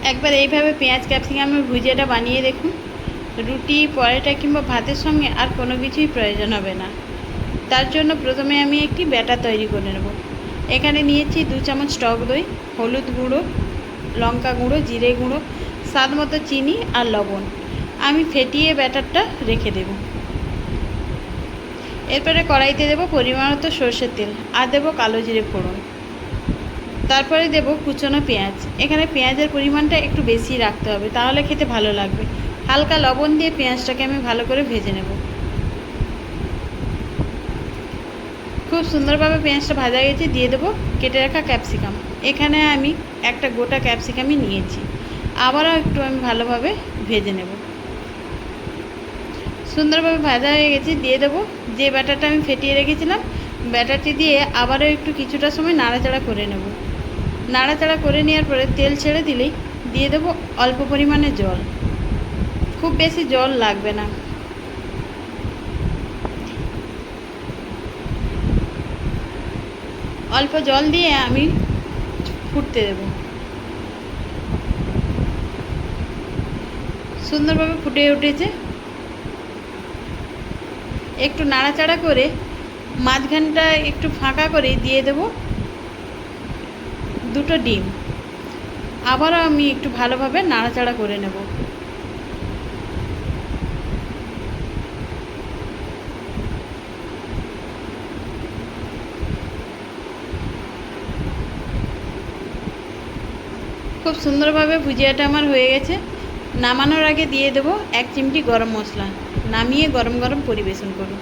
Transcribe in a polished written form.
একবার এইভাবে পেঁয়াজ ক্যাপসিকামের ভুজিয়াটা বানিয়ে দেখুন। রুটি, পরোটা কিংবা ভাতের সঙ্গে আর কোনো কিছুই প্রয়োজন হবে না। তার জন্য প্রথমে আমি একটি ব্যাটার তৈরি করে নেব। এখানে নিয়েছি 2 চামচ টক দই, হলুদ গুঁড়ো, লঙ্কা গুঁড়ো, জিরে গুঁড়ো, স্বাদ মতো চিনি আর লবণ। আমি ফেটিয়ে ব্যাটারটা রেখে দেব। এরপরে কড়াইতে দেব পরিমাণ মতো সর্ষের তেল আর দেব কালো জিরে ফোড়ন। তারপরে দেব কুচনো পেঁয়াজ। এখানে পেঁয়াজের পরিমাণটা একটু বেশি রাখতে হবে, তাহলে খেতে ভালো লাগবে। হালকা লবণ দিয়ে পেঁয়াজটাকে আমি ভালো করে ভেজে নেব। খুব সুন্দরভাবে পেঁয়াজটা ভাজা গেছে, দিয়ে দেবো কেটে রাখা ক্যাপসিকাম। এখানে আমি একটা গোটা ক্যাপসিকামই নিয়েছি। আবারও একটু আমি ভালোভাবে ভেজে নেব। সুন্দরভাবে ভাজা হয়ে গেছে, দিয়ে দেবো যে ব্যাটারটা আমি ফেটিয়ে রেখেছিলাম, ব্যাটারটি দিয়ে আবারও একটু কিছুটা সময় নাড়াচাড়া করে নেব। নাড়াচাড়া করে নেওয়ার পরে তেল ছেড়ে দিলেই দিয়ে দেবো অল্প পরিমাণে জল। খুব বেশি জল লাগবে না। অল্প জল দিয়ে আমি ফুটতে দেব। সুন্দরভাবে ফুটে উঠেছে। একটু নাড়াচাড়া করে মাঝখানটা একটু ফাঁকা করে দিয়ে দেব 2টো ডিম। আবারও আমি একটু ভালোভাবে নাড়াচাড়া করে নেব। খুব সুন্দরভাবে ভুজিয়াটা আমার হয়ে গেছে। নামানোর আগে দিয়ে দেব 1 চিমটি গরম মশলা। নামিয়ে গরম গরম পরিবেশন করুন।